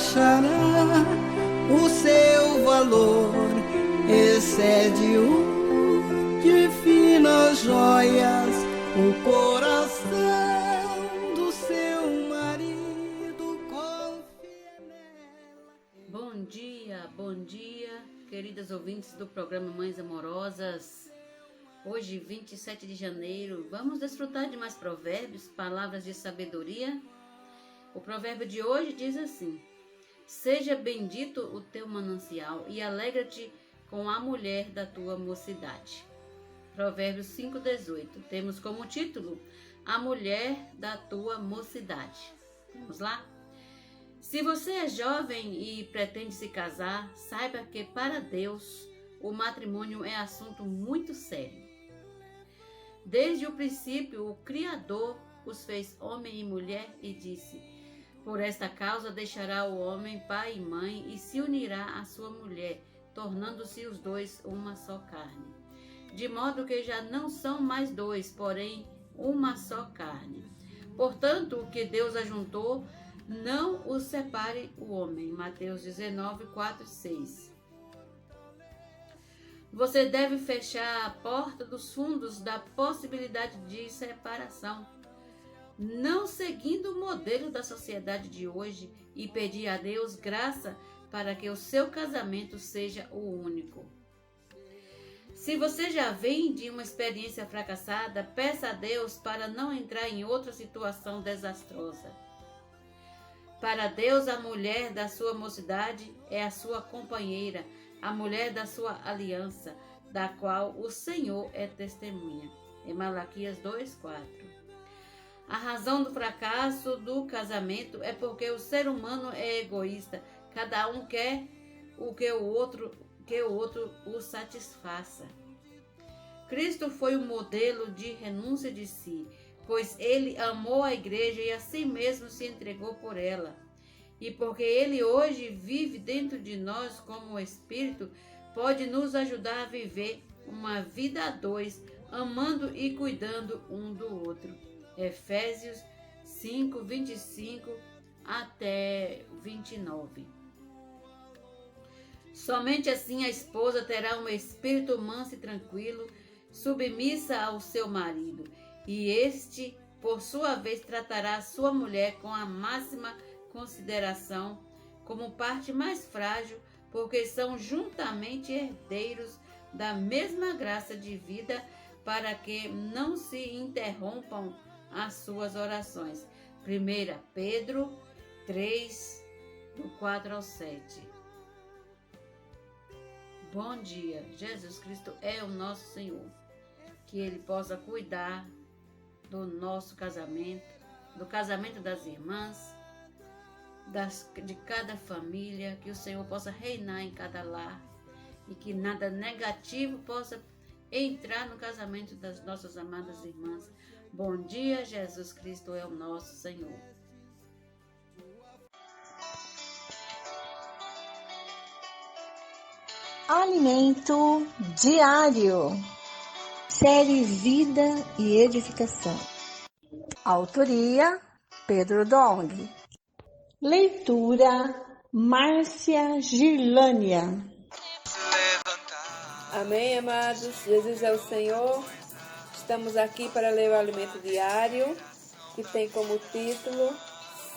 achará o seu valor, excede o de finas joias, o coração do seu marido confia nela. Bom dia, queridas ouvintes do programa Mães Amorosas. Hoje, 27 de janeiro, vamos desfrutar de mais provérbios, palavras de sabedoria. O provérbio de hoje diz assim: seja bendito o teu manancial e alegra-te com a mulher da tua mocidade. Provérbios 5:18. Temos como título a mulher da tua mocidade. Vamos lá? Se você é jovem e pretende se casar, saiba que para Deus o matrimônio é assunto muito sério. Desde o princípio, o Criador os fez homem e mulher e disse: por esta causa deixará o homem pai e mãe e se unirá à sua mulher, tornando-se os dois uma só carne. De modo que já não são mais dois, porém uma só carne. Portanto, o que Deus ajuntou, não o separe o homem. Mateus 19, 4 e 6. Você deve fechar a porta dos fundos da possibilidade de separação, não seguindo o modelo da sociedade de hoje, e pedir a Deus graça para que o seu casamento seja o único. Se você já vem de uma experiência fracassada, peça a Deus para não entrar em outra situação desastrosa. Para Deus, a mulher da sua mocidade é a sua companheira, a mulher da sua aliança, da qual o Senhor é testemunha. Em Malaquias 2:4. A razão do fracasso do casamento é porque o ser humano é egoísta. Cada um quer que o outro o satisfaça. Cristo foi o modelo de renúncia de si, pois ele amou a igreja e assim mesmo se entregou por ela. E porque ele hoje vive dentro de nós como o Espírito, pode nos ajudar a viver uma vida a dois, amando e cuidando um do outro. Efésios 5, 25 até 29. Somente assim a esposa terá um espírito manso e tranquilo, submissa ao seu marido, e este, por sua vez, tratará a sua mulher com a máxima consideração, como parte mais frágil, porque são juntamente herdeiros da mesma graça de vida, para que não se interrompam as suas orações. 1 Pedro 3, do 4 ao 7. Bom dia. Jesus Cristo é o nosso Senhor. Que Ele possa cuidar do nosso casamento, do casamento das irmãs, de cada família, que o Senhor possa reinar em cada lar e que nada negativo possa entrar no casamento das nossas amadas irmãs. Bom dia, Jesus Cristo é o nosso Senhor. Alimento diário. Série Vida e Edificação. Autoria: Pedro Dong. Leitura: Márcia Girlânia. Amém, amados. Jesus é o Senhor. Estamos aqui para ler o alimento diário, que tem como título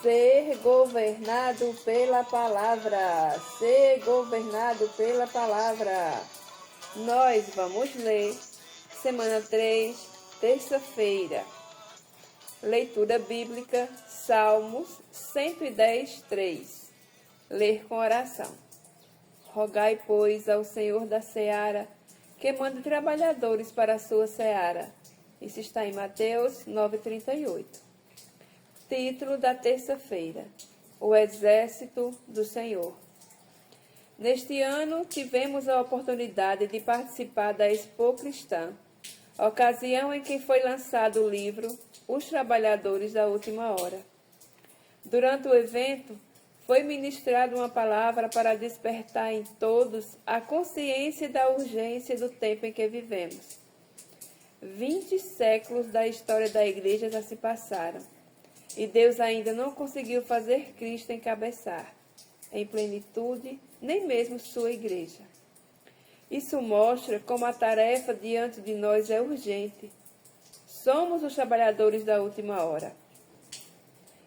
Ser governado pela palavra. Ser governado pela palavra. Nós vamos ler semana 3, terça-feira. Leitura bíblica, Salmos 110, 3. Ler com oração. Rogai, pois, ao Senhor da seara, que mande trabalhadores para a sua seara. Isso está em Mateus 9:38. Título da terça-feira: O Exército do Senhor. Neste ano, tivemos a oportunidade de participar da Expo Cristã, ocasião em que foi lançado o livro Os Trabalhadores da Última Hora. Durante o evento, foi ministrada uma palavra para despertar em todos a consciência da urgência do tempo em que vivemos. 20 séculos da história da igreja já se passaram, e Deus ainda não conseguiu fazer Cristo encabeçar. em plenitude, nem mesmo sua igreja. Isso mostra como a tarefa diante de nós é urgente. Somos os trabalhadores da última hora.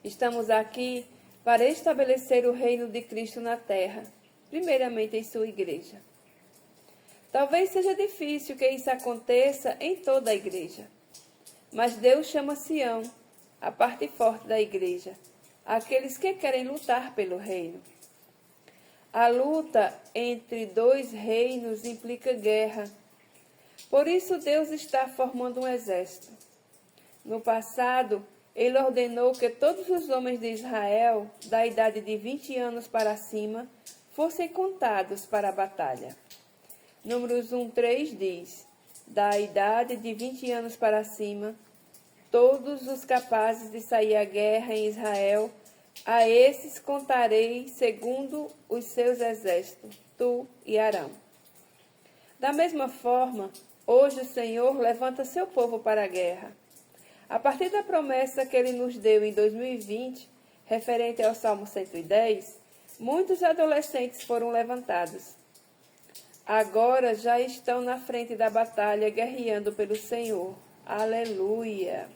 Estamos aqui para estabelecer o reino de Cristo na terra, primeiramente em sua igreja. Talvez seja difícil que isso aconteça em toda a igreja, mas Deus chama Sião, a parte forte da igreja, aqueles que querem lutar pelo reino. A luta entre dois reinos implica guerra. Por isso Deus está formando um exército. No passado, Ele ordenou que todos os homens de Israel, da idade de 20 anos para cima, fossem contados para a batalha. Números 1:3 diz: da idade de 20 anos para cima, todos os capazes de sair à guerra em Israel, a esses contarei segundo os seus exércitos, tu e Arão. Da mesma forma, hoje o Senhor levanta seu povo para a guerra. A partir da promessa que Ele nos deu em 2020, referente ao Salmo 110, muitos adolescentes foram levantados. Agora já estão na frente da batalha, guerreando pelo Senhor. Aleluia!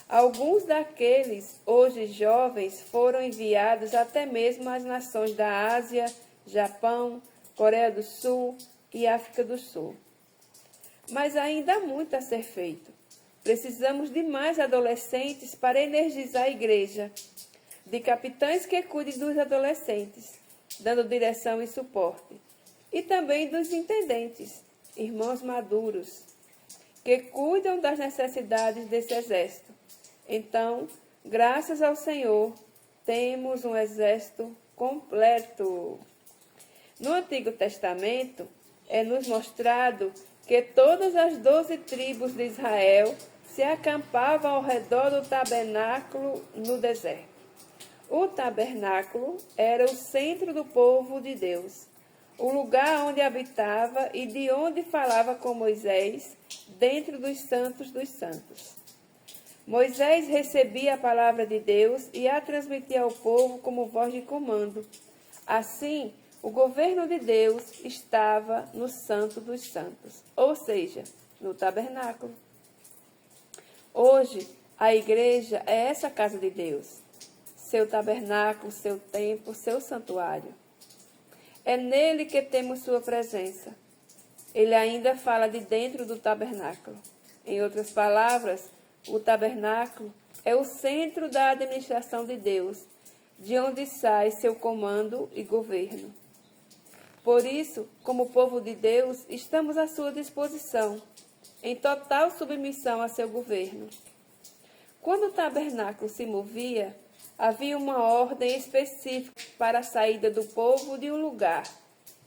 Alguns daqueles, hoje jovens, foram enviados até mesmo às nações da Ásia, Japão, Coreia do Sul e África do Sul. Mas ainda há muito a ser feito. Precisamos de mais adolescentes para energizar a igreja, de capitães que cuidem dos adolescentes, dando direção e suporte, e também dos intendentes, irmãos maduros, que cuidam das necessidades desse exército. Então, graças ao Senhor, temos um exército completo. No Antigo Testamento, é nos mostrado que todas as 12 tribos de Israel se acampavam ao redor do tabernáculo no deserto. O tabernáculo era o centro do povo de Deus, o lugar onde habitava e de onde falava com Moisés, dentro dos santos. Moisés recebia a palavra de Deus e a transmitia ao povo como voz de comando. Assim, o governo de Deus estava no Santo dos Santos, ou seja, no tabernáculo. Hoje, a igreja é essa casa de Deus, seu tabernáculo, seu templo, seu santuário. É nele que temos sua presença. Ele ainda fala de dentro do tabernáculo. Em outras palavras, o tabernáculo é o centro da administração de Deus, de onde sai seu comando e governo. Por isso, como povo de Deus, estamos à sua disposição, em total submissão a seu governo. Quando o tabernáculo se movia, havia uma ordem específica para a saída do povo de um lugar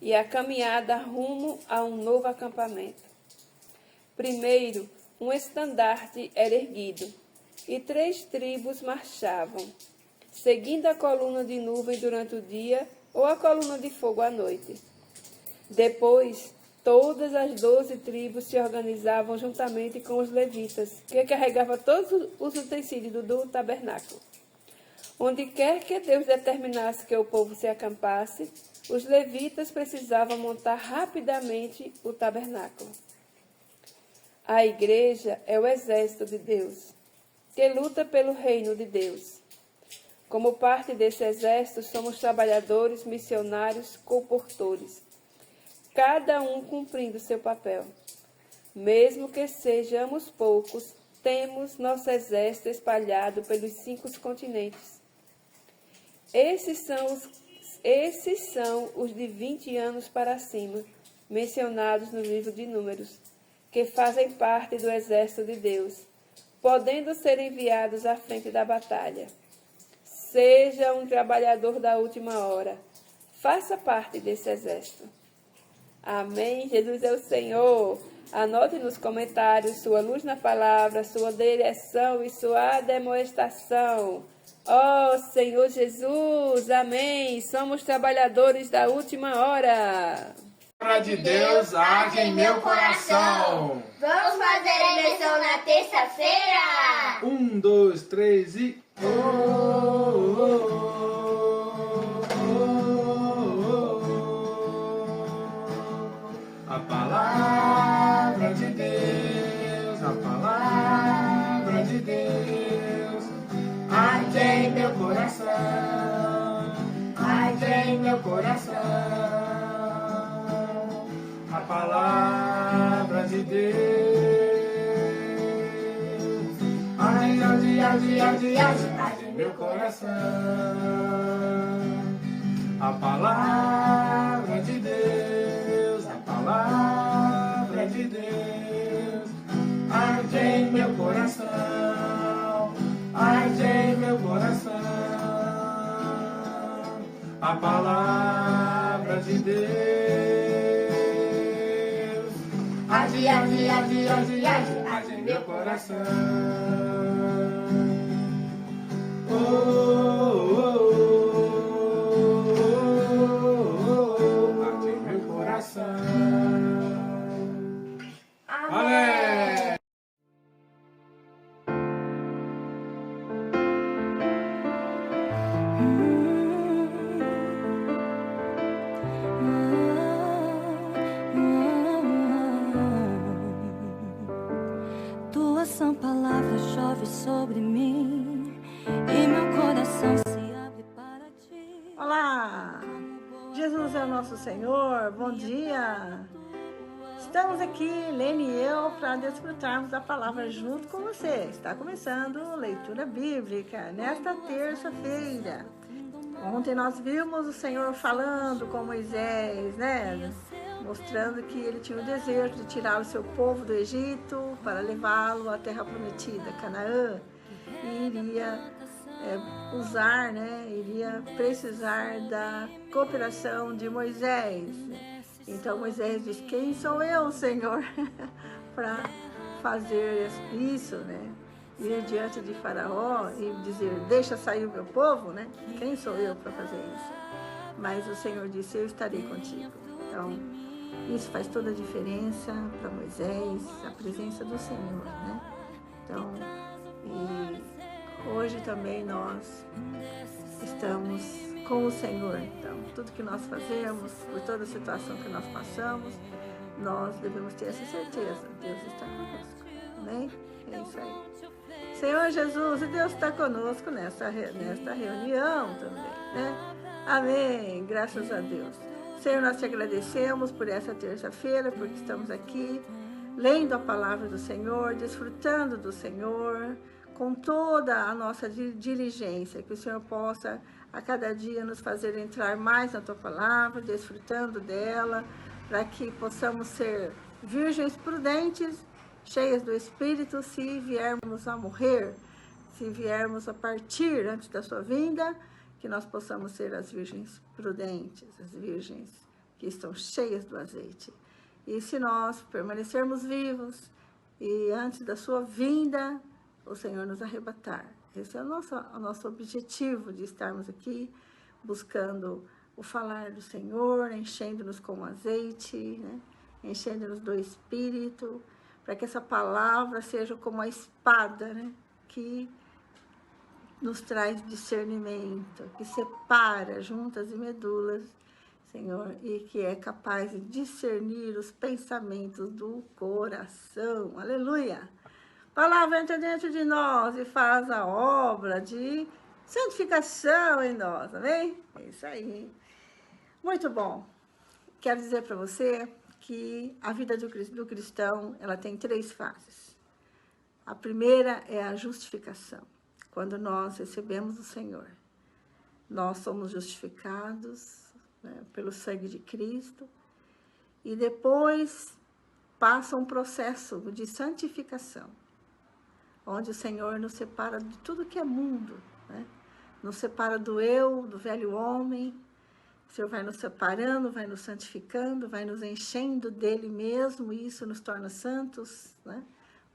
e a caminhada rumo a um novo acampamento. Primeiro, um estandarte era erguido e 3 tribos marchavam, seguindo a coluna de nuvem durante o dia ou a coluna de fogo à noite. Depois, todas as 12 tribos se organizavam juntamente com os levitas, que carregavam todos os utensílios do tabernáculo. Onde quer que Deus determinasse que o povo se acampasse, os levitas precisavam montar rapidamente o tabernáculo. A igreja é o exército de Deus, que luta pelo reino de Deus. Como parte desse exército, somos trabalhadores, missionários, comportores, cada um cumprindo seu papel. Mesmo que sejamos poucos, temos nosso exército espalhado pelos 5 continentes. Esses são os de 20 anos para cima, mencionados no livro de Números, que fazem parte do exército de Deus, podendo ser enviados à frente da batalha. Seja um trabalhador da última hora. Faça parte desse exército. Amém? Jesus é o Senhor. Anote nos comentários sua luz na palavra, sua direção e sua demonstração. Ó Senhor Jesus, amém. Somos trabalhadores da última hora. A palavra de Deus arde em meu coração. Vamos fazer a lição na terça-feira? 1, 2, 3 e... de Deus. Arde, arde, arde, arde, arde, arde meu coração. A palavra de Deus, a palavra de Deus, arde em meu coração, arde em meu coração. A palavra de Deus, arde, arde, arde, arde, arde, arde em meu coração. Oh, oh, oh. Amém. Tua sã palavra chove sobre mim e meu coração se abre para ti. Olá! Jesus é o nosso Senhor, bom dia! Estamos aqui, Lene e eu, para desfrutarmos da palavra junto com você. Está começando leitura bíblica nesta terça-feira. Ontem nós vimos o Senhor falando com Moisés, né? Mostrando que ele tinha o desejo de tirar o seu povo do Egito para levá-lo à terra prometida, Canaã, e iria usar, né? Iria precisar da cooperação de Moisés. Então Moisés diz: quem sou eu, Senhor, para fazer isso, né? Ir diante de Faraó e dizer: deixa sair o meu povo, né? Quem sou eu para fazer isso? Mas o Senhor disse: eu estarei contigo. Então isso faz toda a diferença para Moisés, a presença do Senhor, né? Então, e hoje também nós estamos com o Senhor. Então, tudo que nós fazemos, por toda a situação que nós passamos, nós devemos ter essa certeza: Deus está conosco. Amém? É isso aí. Senhor Jesus, e Deus está conosco nesta reunião também, né? Amém. Graças a Deus. Senhor, nós te agradecemos por essa terça-feira, porque estamos aqui lendo a palavra do Senhor, desfrutando do Senhor, com toda a nossa diligência, que o Senhor possa a cada dia nos fazer entrar mais na tua palavra, desfrutando dela, para que possamos ser virgens prudentes, cheias do Espírito, se viermos a morrer, se viermos a partir antes da sua vinda, que nós possamos ser as virgens prudentes, as virgens que estão cheias do azeite. E se nós permanecermos vivos e antes da sua vinda, o Senhor nos arrebatar. Esse é o nosso objetivo de estarmos aqui, buscando o falar do Senhor, enchendo-nos com azeite, né? Enchendo-nos do Espírito, para que essa palavra seja como a espada, né? Que nos traz discernimento, que separa juntas e medulas, Senhor, e que é capaz de discernir os pensamentos do coração. Aleluia! A palavra entra dentro de nós e faz a obra de santificação em nós, amém? É isso aí. Muito bom. Quero dizer para você que a vida do cristão, ela tem 3 fases. A primeira é a justificação. Quando nós recebemos o Senhor, nós somos justificados, né, pelo sangue de Cristo, e depois passa um processo de santificação, onde o Senhor nos separa de tudo que é mundo, né? Nos separa do eu, do velho homem. O Senhor vai nos separando, vai nos santificando, vai nos enchendo dele mesmo, e isso nos torna santos, né?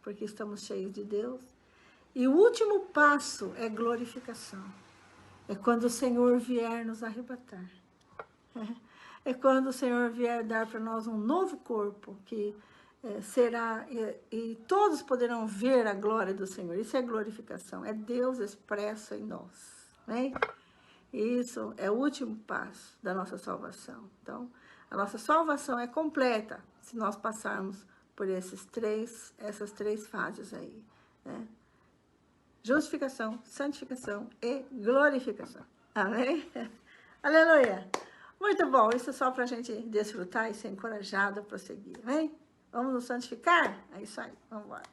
Porque estamos cheios de Deus. E o último passo é glorificação. É quando o Senhor vier nos arrebatar. É quando o Senhor vier dar para nós um novo corpo, que será, e todos poderão ver a glória do Senhor. Isso é glorificação, é Deus expresso em nós, né? Isso é o último passo da nossa salvação. Então, a nossa salvação é completa se nós passarmos por essas três fases aí, né? Justificação, santificação e glorificação. Amém? Aleluia! Muito bom, isso só para a gente desfrutar e ser encorajado a prosseguir, amém? Vamos nos santificar? É isso aí, vamos embora.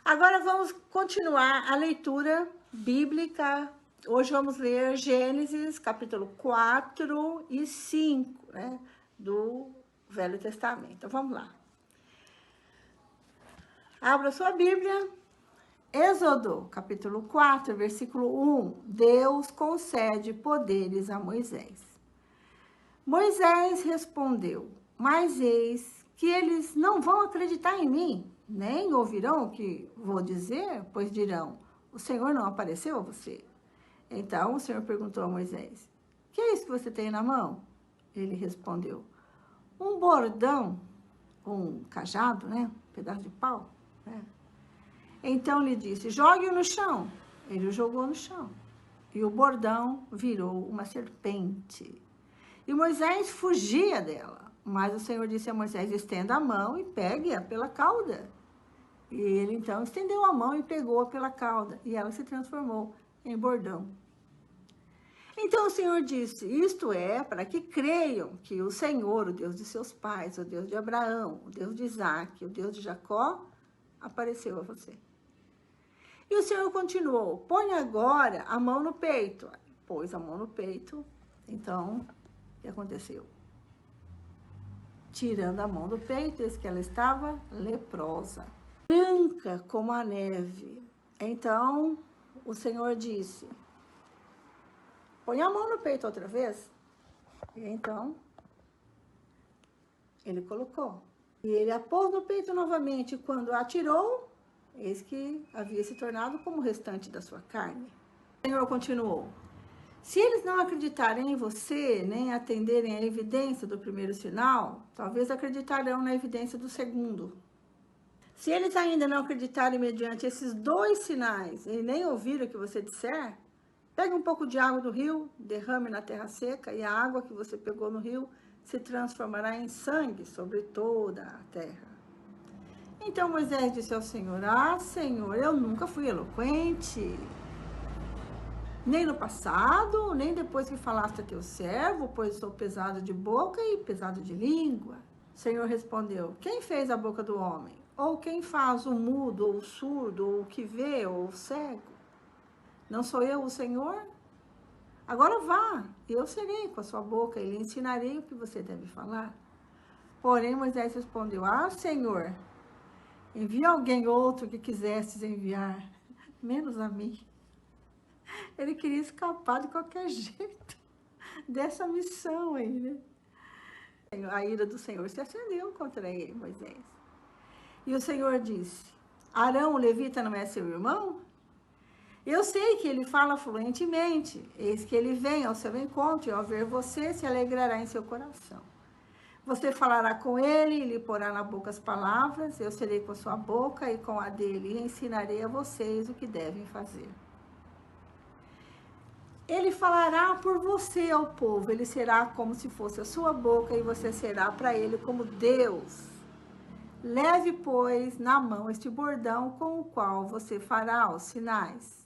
Agora vamos continuar a leitura bíblica. Hoje vamos ler Gênesis, capítulo 4 e 5, né, do Velho Testamento. Então, vamos lá. Abra sua Bíblia. Êxodo, capítulo 4, versículo 1. Deus concede poderes a Moisés. Moisés respondeu: mas eis que eles não vão acreditar em mim, nem ouvirão o que vou dizer, pois dirão: o Senhor não apareceu a você. Então o Senhor perguntou a Moisés: que é isso que você tem na mão? Ele respondeu: um bordão, um cajado, né? Um pedaço de pau, né? Então lhe disse: jogue-o no chão. Ele o jogou no chão. E o bordão virou uma serpente. E Moisés fugia dela. Mas o Senhor disse a Moisés: estenda a mão e pegue-a pela cauda. E ele então estendeu a mão e pegou-a pela cauda. E ela se transformou em bordão. Então o Senhor disse: isto é para que creiam que o Senhor, o Deus de seus pais, o Deus de Abraão, o Deus de Isaque, o Deus de Jacó, apareceu a você. E o Senhor continuou: põe agora a mão no peito. Pôs a mão no peito. Então, o que aconteceu? Tirando a mão do peito, eis que ela estava leprosa, branca como a neve. Então, o Senhor disse: põe a mão no peito outra vez. E então, ele colocou. E ele a pôs no peito novamente. Quando a tirou, eis que havia se tornado como o restante da sua carne. O Senhor continuou: se eles não acreditarem em você, nem atenderem à evidência do primeiro sinal, talvez acreditarão na evidência do segundo. Se eles ainda não acreditarem mediante esses 2 sinais e nem ouvir o que você disser, pegue um pouco de água do rio, derrame na terra seca, e a água que você pegou no rio se transformará em sangue sobre toda a terra. Então Moisés disse ao Senhor: ah, Senhor, eu nunca fui eloquente, nem no passado, nem depois que falaste a teu servo, pois sou pesado de boca e pesado de língua. O Senhor respondeu: quem fez a boca do homem? Ou quem faz o mudo, ou o surdo, ou o que vê, ou o cego? Não sou eu o Senhor? Agora vá, eu serei com a sua boca e lhe ensinarei o que você deve falar. Porém Moisés respondeu: ah, Senhor, envia alguém outro que quisestes enviar, menos a mim. Ele queria escapar de qualquer jeito dessa missão aí, né? A ira do Senhor se acendeu contra ele, Moisés. E o Senhor disse: Arão, o levita, não é seu irmão? Eu sei que ele fala fluentemente. Eis que ele vem ao seu encontro e ao ver você se alegrará em seu coração. Você falará com ele e lhe porá na boca as palavras. Eu serei com a sua boca e com a dele e ensinarei a vocês o que devem fazer. Ele falará por você ao povo. Ele será como se fosse a sua boca e você será para ele como Deus. Leve, pois, na mão este bordão com o qual você fará os sinais.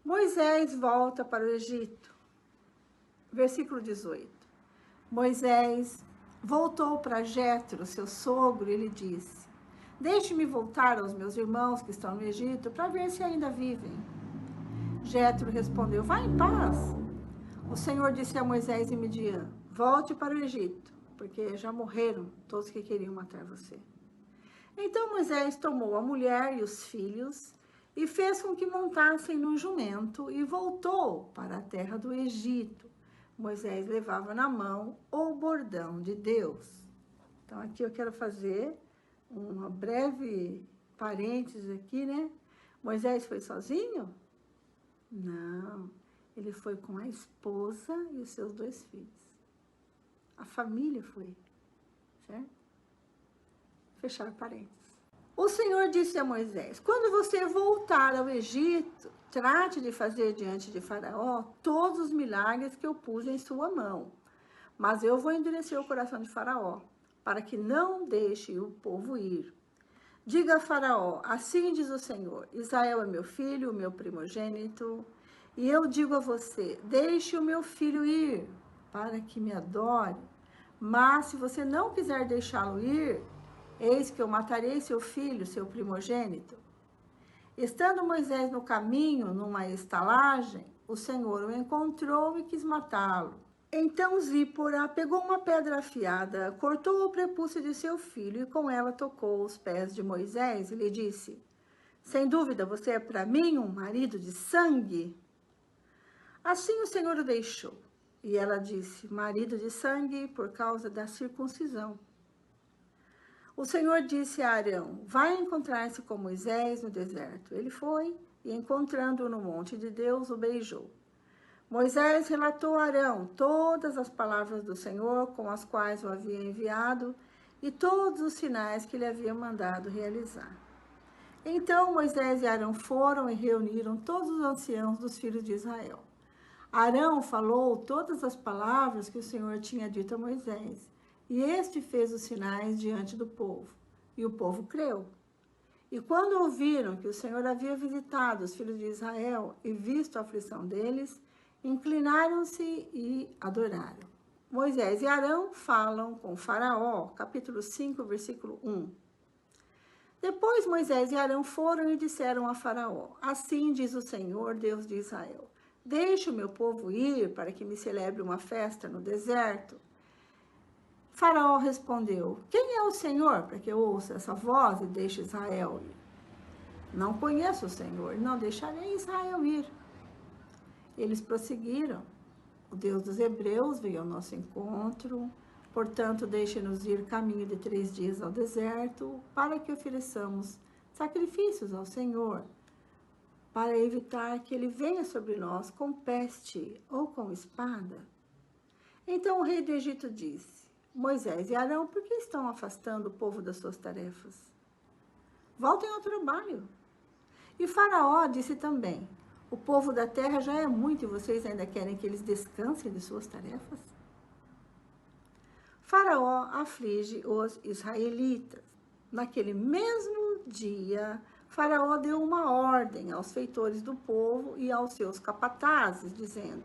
Moisés volta para o Egito. Versículo 18. Moisés voltou para Jetro, seu sogro, e lhe disse: deixe-me voltar aos meus irmãos que estão no Egito para ver se ainda vivem. Jetro respondeu: vá em paz. O Senhor disse a Moisés e Midian: volte para o Egito, porque já morreram todos que queriam matar você. Então Moisés tomou a mulher e os filhos e fez com que montassem num jumento e voltou para a terra do Egito. Moisés levava na mão o bordão de Deus. Então aqui eu quero fazer uma breve parênteses aqui, né? Moisés foi sozinho? Não, ele foi com a esposa e os seus 2 filhos. A família foi, certo? Fechar parênteses. O Senhor disse a Moisés: quando você voltar ao Egito, trate de fazer diante de Faraó todos os milagres que eu pus em sua mão. Mas eu vou endurecer o coração de Faraó, para que não deixe o povo ir. Diga a Faraó: assim diz o Senhor, Israel é meu filho, o meu primogênito, e eu digo a você: deixe o meu filho ir, para que me adore. Mas se você não quiser deixá-lo ir, eis que eu matarei seu filho, seu primogênito. Estando Moisés no caminho, numa estalagem, o Senhor o encontrou e quis matá-lo. Então Zípora pegou uma pedra afiada, cortou o prepúcio de seu filho e com ela tocou os pés de Moisés e lhe disse: sem dúvida, você é para mim um marido de sangue. Assim o Senhor o deixou. E ela disse: marido de sangue por causa da circuncisão. O Senhor disse a Arão: vai encontrar-se com Moisés no deserto. Ele foi e, encontrando-o no monte de Deus, o beijou. Moisés relatou a Arão todas as palavras do Senhor com as quais o havia enviado e todos os sinais que ele havia mandado realizar. Então Moisés e Arão foram e reuniram todos os anciãos dos filhos de Israel. Arão falou todas as palavras que o Senhor tinha dito a Moisés, e este fez os sinais diante do povo, e o povo creu. E quando ouviram que o Senhor havia visitado os filhos de Israel e visto a aflição deles, inclinaram-se e adoraram. Moisés e Arão falam com Faraó, capítulo 5, versículo 1. Depois Moisés e Arão foram e disseram a Faraó: assim diz o Senhor, Deus de Israel: deixe o meu povo ir para que me celebre uma festa no deserto. Faraó respondeu: quem é o Senhor para que eu ouça essa voz e deixe Israel ir? Não conheço o Senhor, não deixarei Israel ir. Eles prosseguiram: o Deus dos Hebreus veio ao nosso encontro, portanto deixe-nos ir caminho de 3 dias ao deserto, para que ofereçamos sacrifícios ao Senhor, para evitar que ele venha sobre nós com peste ou com espada. Então o rei do Egito disse: Moisés e Arão, por que estão afastando o povo das suas tarefas? Voltem ao trabalho. E Faraó disse também: o povo da terra já é muito e vocês ainda querem que eles descansem de suas tarefas? Faraó aflige os israelitas. Naquele mesmo dia, Faraó deu uma ordem aos feitores do povo e aos seus capatazes, dizendo: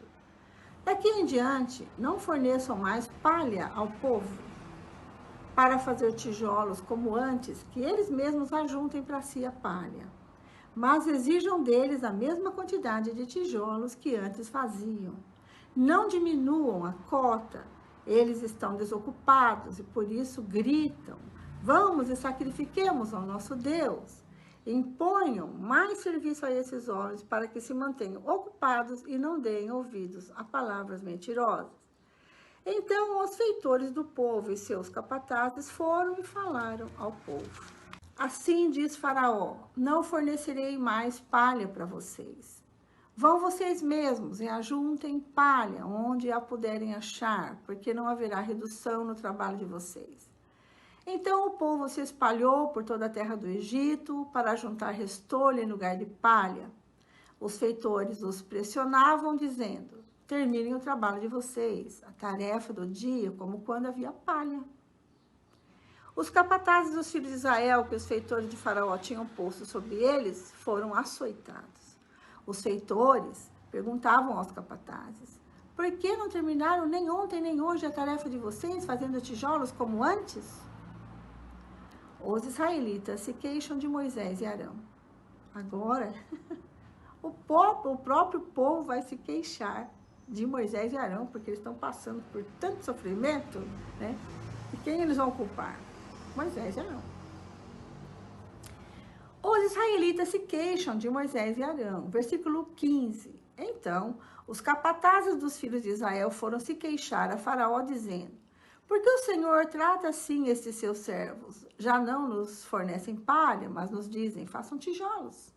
daqui em diante, não forneçam mais palha ao povo para fazer tijolos como antes, que eles mesmos ajuntem para si a palha. Mas exijam deles a mesma quantidade de tijolos que antes faziam. Não diminuam a cota, eles estão desocupados e por isso gritam: vamos e sacrifiquemos ao nosso Deus. Imponham mais serviço a esses homens para que se mantenham ocupados e não deem ouvidos a palavras mentirosas. Então os feitores do povo e seus capatazes foram e falaram ao povo: assim diz Faraó: não fornecerei mais palha para vocês. Vão vocês mesmos e ajuntem palha onde a puderem achar, porque não haverá redução no trabalho de vocês. Então o povo se espalhou por toda a terra do Egito para juntar restolho em lugar de palha. Os feitores os pressionavam, dizendo: terminem o trabalho de vocês, a tarefa do dia, como quando havia palha. Os capatazes dos filhos de Israel, que os feitores de Faraó tinham posto sobre eles, foram açoitados. Os feitores perguntavam aos capatazes: por que não terminaram nem ontem nem hoje a tarefa de vocês, fazendo tijolos como antes? Os israelitas se queixam de Moisés e Arão. Agora, o próprio povo vai se queixar de Moisés e Arão, porque eles estão passando por tanto sofrimento, né? E quem eles vão culpar? Moisés e Arão. Os israelitas se queixam de Moisés e Arão. Versículo 15. Então, os capatazes dos filhos de Israel foram se queixar a Faraó, dizendo: por que o Senhor trata assim estes seus servos? Já não nos fornecem palha, mas nos dizem: façam tijolos.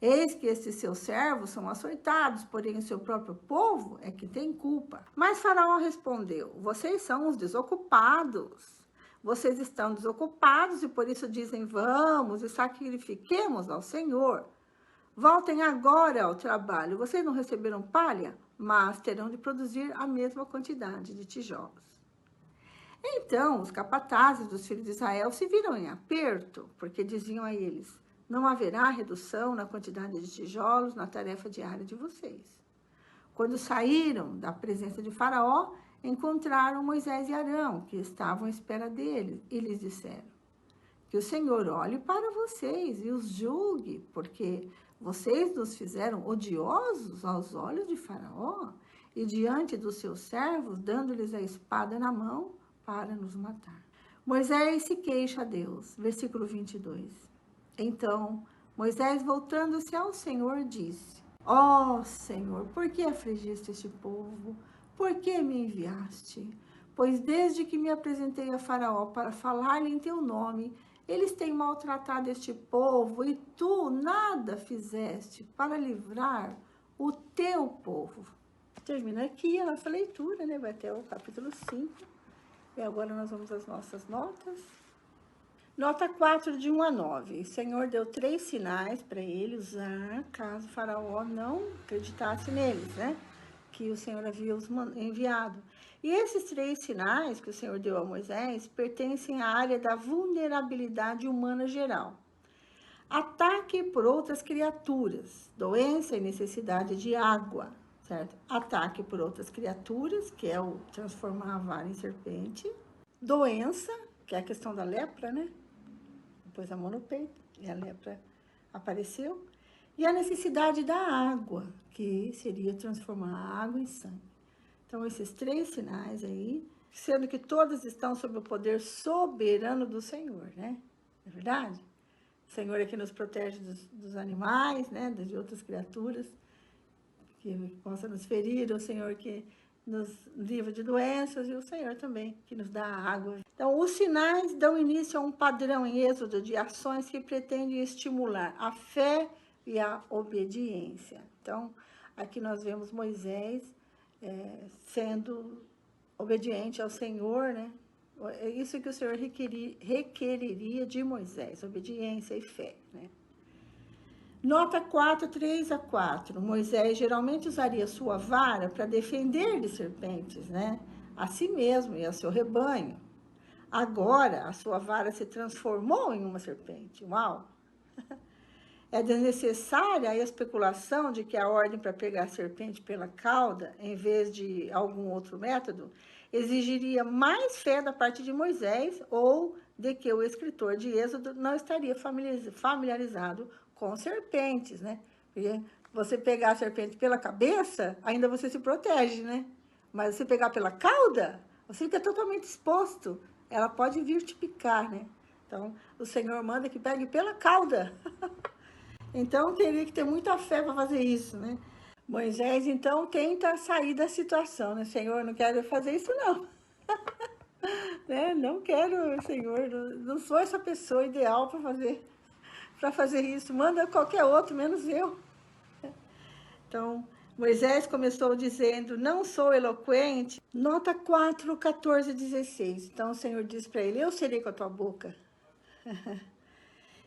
Eis que estes seus servos são açoitados, porém o seu próprio povo é que tem culpa. Mas Faraó respondeu: vocês são os desocupados. Vocês estão desocupados e por isso dizem: vamos e sacrifiquemos ao Senhor. Voltem agora ao trabalho. Vocês não receberam palha, mas terão de produzir a mesma quantidade de tijolos. Então os capatazes dos filhos de Israel se viram em aperto, porque diziam a eles: não haverá redução na quantidade de tijolos na tarefa diária de vocês. Quando saíram da presença de Faraó, encontraram Moisés e Arão, que estavam à espera dele, e lhes disseram: que o Senhor olhe para vocês e os julgue, porque vocês nos fizeram odiosos aos olhos de Faraó e diante dos seus servos, dando-lhes a espada na mão para nos matar. Moisés se queixa a Deus, versículo 22. Então, Moisés, voltando-se ao Senhor, disse: ó Senhor, por que afligiste este povo? Por que me enviaste? Pois desde que me apresentei a Faraó para falar-lhe em teu nome, eles têm maltratado este povo e tu nada fizeste para livrar o teu povo. Termina aqui a nossa leitura, né? Vai até o capítulo 5. E agora nós vamos às nossas notas. Nota 4, de 1 a 9. O Senhor deu 3 sinais para ele usar, caso o Faraó não acreditasse neles, né? Que o Senhor havia os enviado. E esses 3 sinais que o Senhor deu a Moisés pertencem à área da vulnerabilidade humana geral. Ataque por outras criaturas, doença e necessidade de água, certo? Ataque por outras criaturas, que é o transformar a vara em serpente. Doença, que é a questão da lepra, né? Pôs a mão no peito e a lepra apareceu. E a necessidade da água, que seria transformar a água em sangue. Então, esses 3 sinais aí, sendo que todos estão sob o poder soberano do Senhor, né? Não é verdade? O Senhor é que nos protege dos animais, né? De outras criaturas que possam nos ferir, o Senhor que nos livra de doenças e o Senhor também que nos dá água. Então, os sinais dão início a um padrão em Êxodo de ações que pretendem estimular a fé e a obediência. Então, aqui nós vemos Moisés sendo obediente ao Senhor, né? É isso que o Senhor requeriria de Moisés, obediência e fé, né? Nota 4, 3 a 4. Moisés geralmente usaria sua vara para defender de serpentes, né? A si mesmo e a seu rebanho. Agora, a sua vara se transformou em uma serpente. Uau! É desnecessária a especulação de que a ordem para pegar a serpente pela cauda, em vez de algum outro método, exigiria mais fé da parte de Moisés ou de que o escritor de Êxodo não estaria familiarizado com serpentes, né? Porque você pegar a serpente pela cabeça, ainda você se protege, né? Mas você pegar pela cauda, você fica totalmente exposto. Ela pode vir te picar, né? Então, o Senhor manda que pegue pela cauda. Então, teria que ter muita fé para fazer isso, né? Moisés, então, tenta sair da situação, né? Senhor, não quero fazer isso, não. Né? Não quero, Senhor, não sou essa pessoa ideal para fazer isso. Manda qualquer outro, menos eu. Então, Moisés começou dizendo, não sou eloquente. Nota 4, 14 e 16. Então, o Senhor diz para ele, eu serei com a tua boca.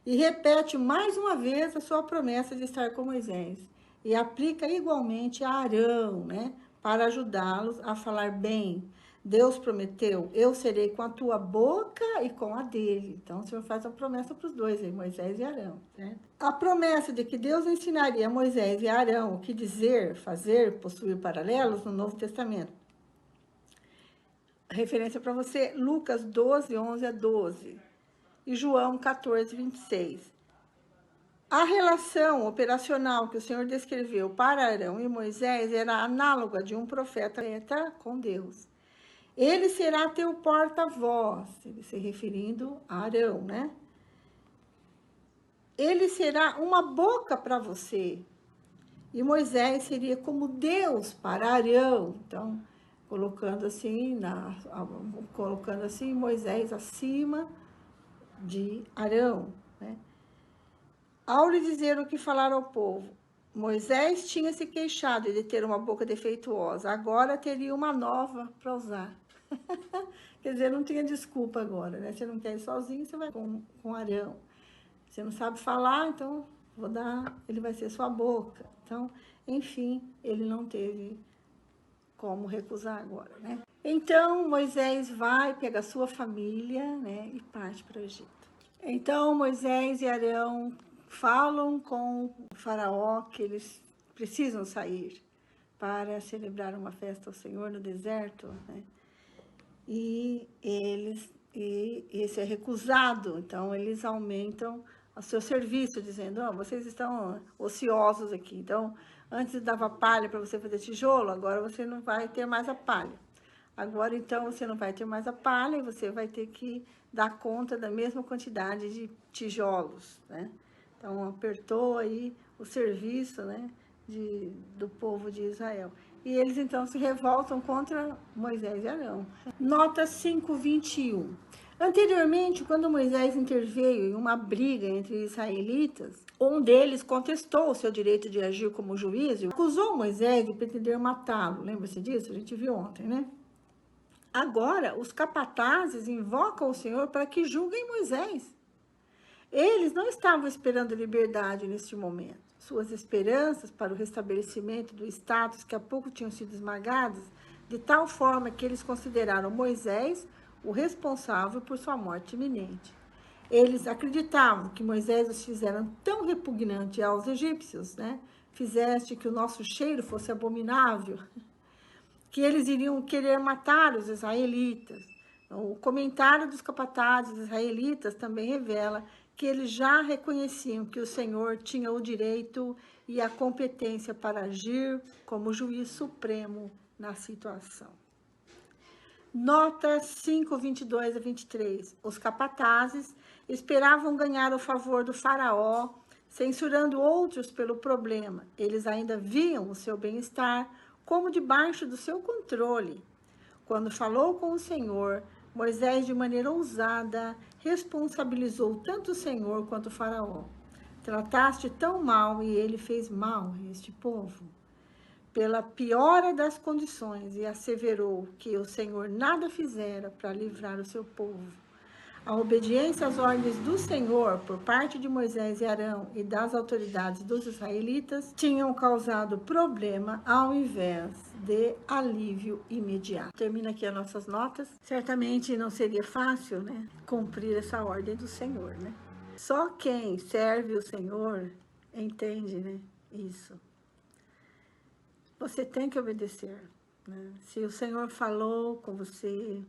E repete mais uma vez a sua promessa de estar com Moisés. E aplica igualmente a Arão, né? Para ajudá-los a falar bem. Deus prometeu, eu serei com a tua boca e com a dele. Então, o Senhor faz uma promessa para os dois, aí, Moisés e Arão, certo? A promessa de que Deus ensinaria a Moisés e a Arão o que dizer, fazer, possuir paralelos no Novo Testamento. Referência para você, Lucas 12, 11 a 12. E João 14, 26. A relação operacional que o Senhor descreveu para Arão e Moisés era análoga de um profeta com Deus. Ele será teu porta-voz, ele se referindo a Arão, né? Ele será uma boca para você. E Moisés seria como Deus para Arão. Então, colocando assim Moisés acima de Arão, né? Ao lhe dizer o que falar ao povo, Moisés tinha se queixado de ter uma boca defeituosa, agora teria uma nova para usar. Quer dizer, não tinha desculpa agora, né? Você não quer ir sozinho, você vai com Arão. Você não sabe falar, então ele vai ser sua boca. Então, enfim, ele não teve como recusar agora, né? Então, Moisés vai, pega a sua família, né, e parte para o Egito. Então, Moisés e Arão falam com o faraó que eles precisam sair para celebrar uma festa ao Senhor no deserto, né? E esse é recusado, então eles aumentam o seu serviço, dizendo, vocês estão ociosos aqui, então antes dava palha para você fazer tijolo, agora você não vai ter mais a palha. Agora, então, você não vai ter mais a palha e você vai ter que dar conta da mesma quantidade de tijolos, né? Então, apertou aí o serviço, né, do povo de Israel. E eles, então, se revoltam contra Moisés e Arão. Nota 5:21. Anteriormente, quando Moisés interveio em uma briga entre israelitas, um deles contestou o seu direito de agir como juiz e acusou Moisés de pretender matá-lo. Lembra-se disso? A gente viu ontem, né? Agora, os capatazes invocam o Senhor para que julguem Moisés. Eles não estavam esperando liberdade neste momento. Suas esperanças para o restabelecimento do status que há pouco tinham sido esmagadas, de tal forma que eles consideraram Moisés o responsável por sua morte iminente. Eles acreditavam que Moisés os fizeram tão repugnante aos egípcios, né? Fizeste que o nosso cheiro fosse abominável, que eles iriam querer matar os israelitas. O comentário dos capatazes israelitas também revela que eles já reconheciam que o Senhor tinha o direito e a competência para agir como juiz supremo na situação. Nota 5:22-23. Os capatazes esperavam ganhar o favor do faraó, censurando outros pelo problema. Eles ainda viam o seu bem-estar como debaixo do seu controle. Quando falou com o Senhor, Moisés, de maneira ousada, responsabilizou tanto o Senhor quanto o faraó. Trataste tão mal e ele fez mal a este povo. Pela piora das condições, e asseverou que o Senhor nada fizera para livrar o seu povo. A obediência às ordens do Senhor por parte de Moisés e Arão e das autoridades dos israelitas tinham causado problema ao invés de alívio imediato. Termina aqui as nossas notas. Certamente não seria fácil, né, cumprir essa ordem do Senhor, né? Só quem serve o Senhor entende, né, isso. Você tem que obedecer, né? Se o Senhor falou com você,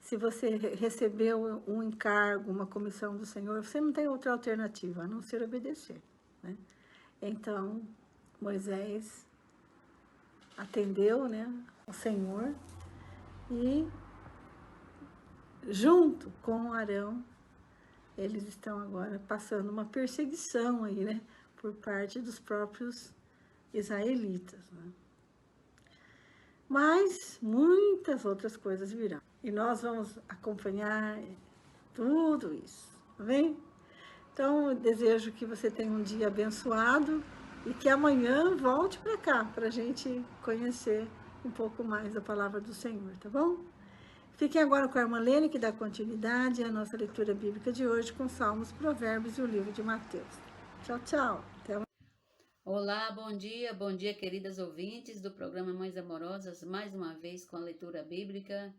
se você recebeu um encargo, uma comissão do Senhor, você não tem outra alternativa a não ser obedecer, né? Então, Moisés atendeu, né, ao Senhor e, junto com Arão, eles estão agora passando uma perseguição aí, né, por parte dos próprios israelitas, né? Mas muitas outras coisas virão. E nós vamos acompanhar tudo isso, tá bem? Então, eu desejo que você tenha um dia abençoado e que amanhã volte para cá, para a gente conhecer um pouco mais a palavra do Senhor, tá bom? Fiquem agora com a irmã Lene, que dá continuidade à nossa leitura bíblica de hoje, com Salmos, Provérbios e o livro de Mateus. Tchau, tchau. Até amanhã. Olá, bom dia, queridas ouvintes do programa Mães Amorosas, mais uma vez com a leitura bíblica.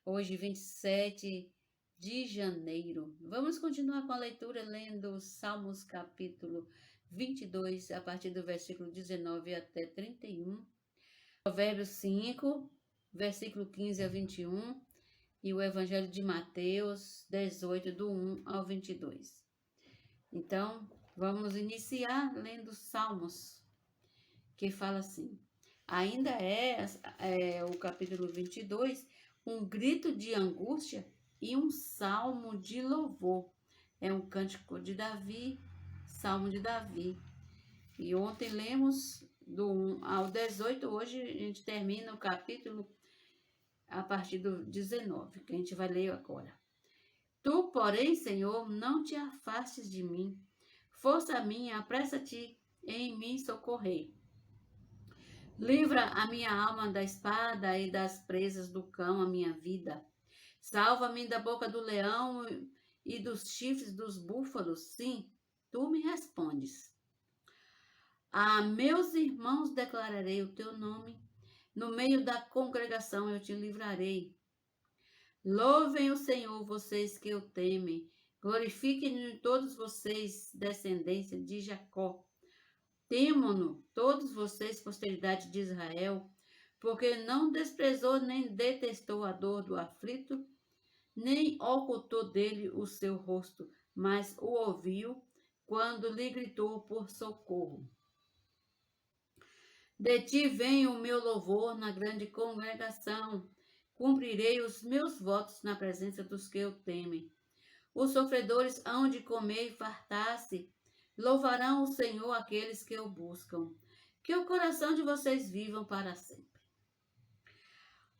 Hoje, 27 de janeiro. Vamos continuar com a leitura lendo Salmos capítulo 22, a partir do versículo 19 até 31. Provérbios 5, versículo 15 a 21. E o Evangelho de Mateus 18, do 1 ao 22. Então, vamos iniciar lendo Salmos, que fala assim. Ainda é o capítulo 22, um grito de angústia e um salmo de louvor. É um cântico de Davi, salmo de Davi. E ontem lemos do 1 ao 18, hoje a gente termina o capítulo a partir do 19, que a gente vai ler agora. Tu, porém, Senhor, não te afastes de mim. Força minha, apressa-te em mim socorrer. Livra a minha alma da espada e das presas do cão, a minha vida. Salva-me da boca do leão e dos chifres dos búfalos. Sim, tu me respondes. A meus irmãos declararei o teu nome. No meio da congregação eu te livrarei. Louvem o Senhor, vocês que o temem. Glorifiquem todos vocês, descendência de Jacó. Temam-no, todos vocês, posteridade de Israel, porque não desprezou nem detestou a dor do aflito, nem ocultou dele o seu rosto, mas o ouviu quando lhe gritou por socorro. De ti vem o meu louvor na grande congregação. Cumprirei os meus votos na presença dos que o temem. Os sofredores hão de comer e fartar-se. Louvarão o Senhor aqueles que o buscam. Que o coração de vocês vivam para sempre.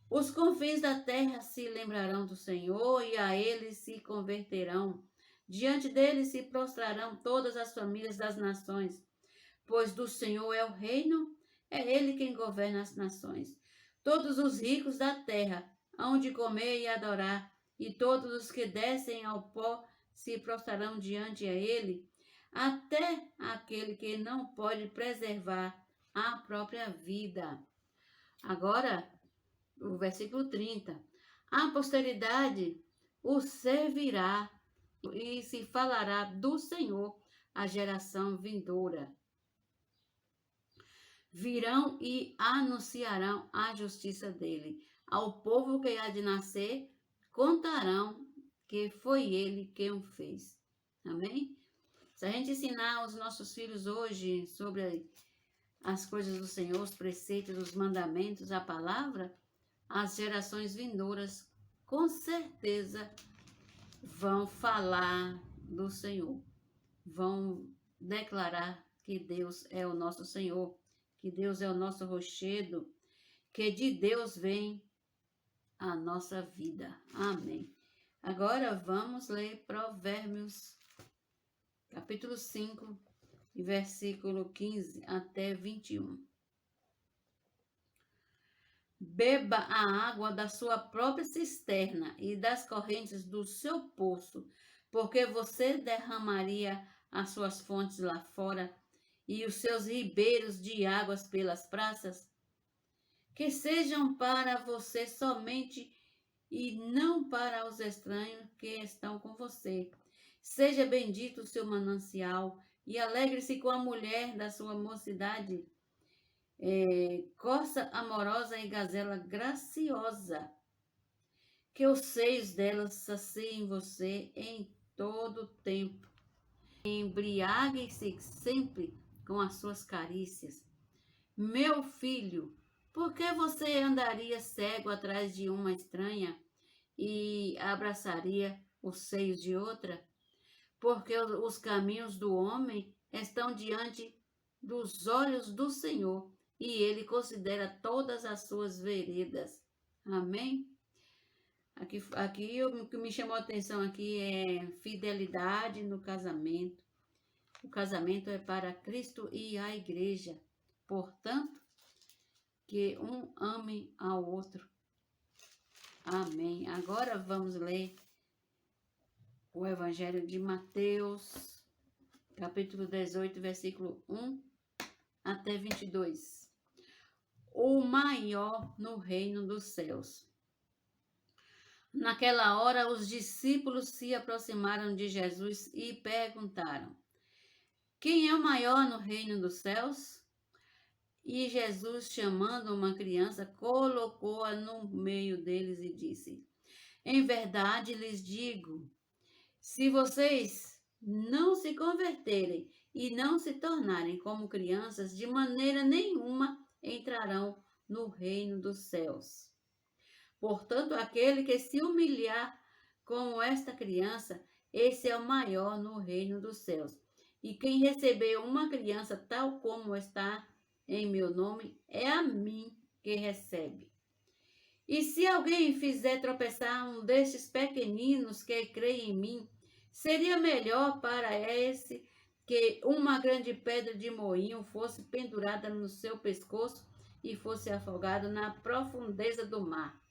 Os confins da terra se lembrarão do Senhor e a ele se converterão. Diante dele se prostrarão todas as famílias das nações, pois do Senhor é o reino, é ele quem governa as nações. Todos os ricos da terra hão de comer e adorar, e todos os que descem ao pó se prostrarão diante a ele, até aquele que não pode preservar a própria vida. Agora, o versículo 30. A posteridade o servirá e se falará do Senhor a geração vindoura. Virão e anunciarão a justiça dele. Ao povo que há de nascer, contarão que foi ele quem o fez. Amém? Se a gente ensinar os nossos filhos hoje sobre as coisas do Senhor, os preceitos, os mandamentos, a palavra, as gerações vindouras com certeza vão falar do Senhor. Vão declarar que Deus é o nosso Senhor, que Deus é o nosso rochedo, que de Deus vem a nossa vida. Amém. Agora vamos ler Provérbios, capítulo 5, versículo 15 até 21. Beba a água da sua própria cisterna e das correntes do seu poço, porque você derramaria as suas fontes lá fora e os seus ribeiros de águas pelas praças. Que sejam para você somente e não para os estranhos que estão com você. Seja bendito o seu manancial e alegre-se com a mulher da sua mocidade. Corça amorosa e gazela graciosa, que os seios delas saciem você em todo tempo. Embriague-se sempre com as suas carícias. Meu filho, por que você andaria cego atrás de uma estranha e abraçaria os seios de outra? Porque os caminhos do homem estão diante dos olhos do Senhor, e ele considera todas as suas veredas. Amém? Aqui o que me chamou a atenção aqui é fidelidade no casamento. O casamento é para Cristo e a igreja. Portanto, que um ame ao outro. Amém. Agora vamos ler o Evangelho de Mateus, capítulo 18, versículo 1 até 22. O maior no reino dos céus. Naquela hora, os discípulos se aproximaram de Jesus e perguntaram: quem é o maior no reino dos céus? E Jesus, chamando uma criança, colocou-a no meio deles e disse: em verdade lhes digo, se vocês não se converterem e não se tornarem como crianças, de maneira nenhuma entrarão no reino dos céus. Portanto, aquele que se humilhar como esta criança, esse é o maior no reino dos céus. E quem receber uma criança tal como está em meu nome, é a mim que recebe. E se alguém fizer tropeçar um destes pequeninos que creem em mim, seria melhor para esse que uma grande pedra de moinho fosse pendurada no seu pescoço e fosse afogado na profundeza do mar.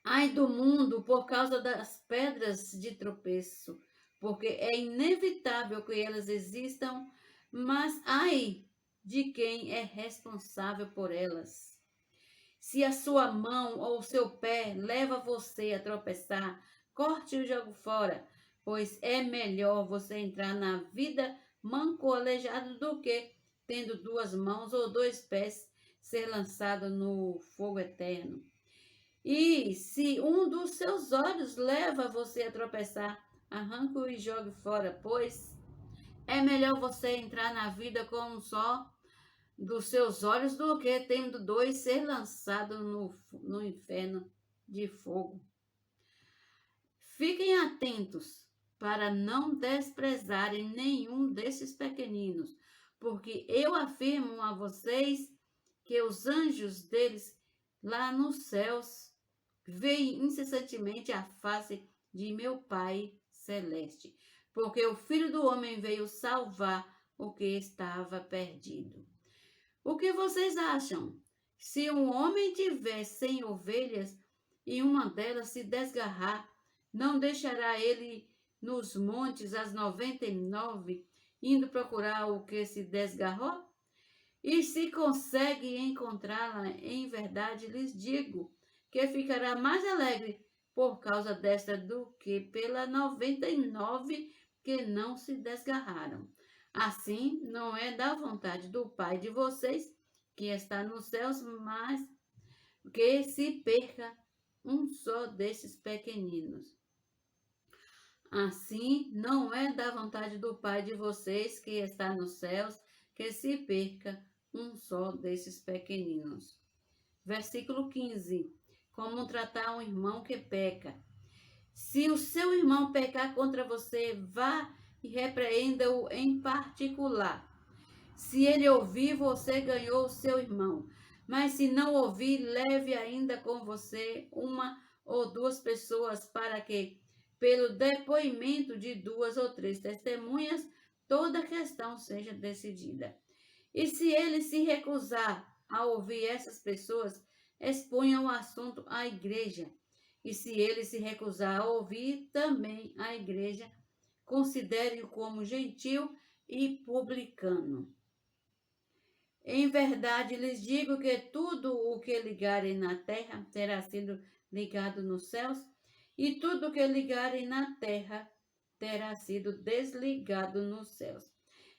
Ai do mundo por causa das pedras de tropeço, porque é inevitável que elas existam, mas ai de quem é responsável por elas. Se a sua mão ou o seu pé leva você a tropeçar, corte e o jogue fora, pois é melhor você entrar na vida manco ou aleijado do que, tendo 2 mãos ou 2 pés, ser lançado no fogo eterno. E se um dos seus olhos leva você a tropeçar, arranque-o e jogue fora, pois é melhor você entrar na vida com um só dos seus olhos do que tendo dois ser lançado no inferno de fogo. Fiquem atentos para não desprezarem nenhum desses pequeninos, porque eu afirmo a vocês que os anjos deles lá nos céus veem incessantemente a face de meu Pai Celeste, porque o Filho do Homem veio salvar o que estava perdido. O que vocês acham? Se um homem tiver 100 ovelhas e uma delas se desgarrar, não deixará ele nos montes as 99, indo procurar o que se desgarrou? E se consegue encontrá-la, em verdade lhes digo que ficará mais alegre por causa desta do que pela 99 que não se desgarraram. Assim, não é da vontade do Pai de vocês, que está nos céus, mas que se perca um só desses pequeninos. Assim, não é da vontade do Pai de vocês, que está nos céus, que se perca um só desses pequeninos. Versículo 15. Como tratar um irmão que peca? Se o seu irmão pecar contra você, vá e repreenda-o em particular. Se ele ouvir, você ganhou o seu irmão. Mas se não ouvir, leve ainda com você uma ou duas pessoas, para que, pelo depoimento de 2 ou 3 testemunhas, toda a questão seja decidida. E se ele se recusar a ouvir essas pessoas, exponha o assunto à igreja. E se ele se recusar a ouvir também a igreja, considere-o como gentil e publicano. Em verdade lhes digo que tudo o que ligarem na terra terá sido ligado nos céus, e tudo o que ligarem na terra terá sido desligado nos céus.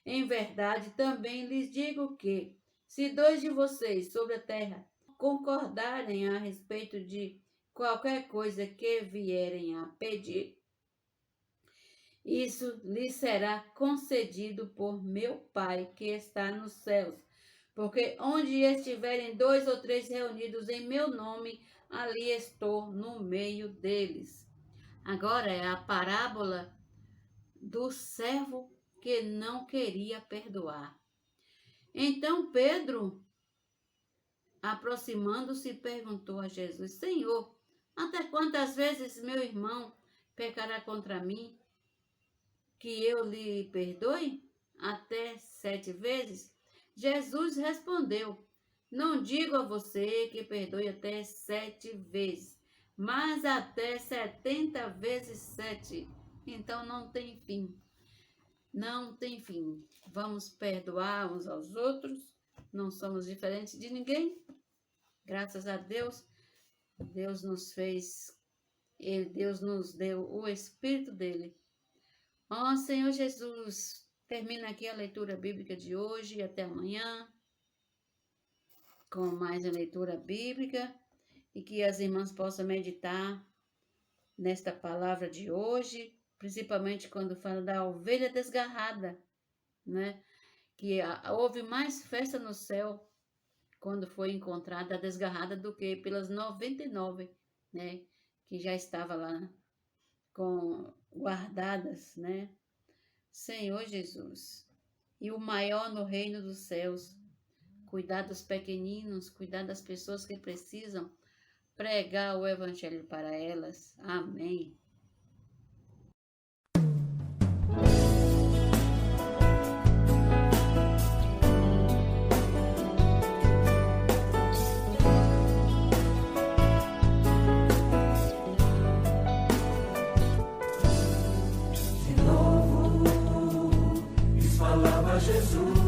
Em verdade também lhes digo que, se 2 de vocês sobre a terra concordarem a respeito de qualquer coisa que vierem a pedir, isso lhes será concedido por meu Pai que está nos céus. Porque onde estiverem 2 ou 3 reunidos em meu nome, ali estou no meio deles. Agora é a parábola do servo que não queria perdoar. Então Pedro, aproximando-se, perguntou a Jesus: Senhor, até quantas vezes meu irmão pecará contra mim, que eu lhe perdoe? Até 7 vezes? Jesus respondeu: não digo a você que perdoe até 7 vezes, mas até 70 vezes 7. Então não tem fim. Não tem fim. Vamos perdoar uns aos outros. Não somos diferentes de ninguém. Graças a Deus, Deus nos fez, Deus nos deu o Espírito dele. Ó Senhor Jesus, termina aqui a leitura bíblica de hoje e até amanhã com mais a leitura bíblica, e que as irmãs possam meditar nesta palavra de hoje, principalmente quando fala da ovelha desgarrada, né? Que houve mais festa no céu quando foi encontrada a desgarrada do que pelas 99, né? Que já estava lá guardadas, né? Senhor Jesus, e o maior no reino dos céus, cuidar dos pequeninos, cuidar das pessoas que precisam, pregar o evangelho para elas. Amém. De novo, lhes falava Jesus.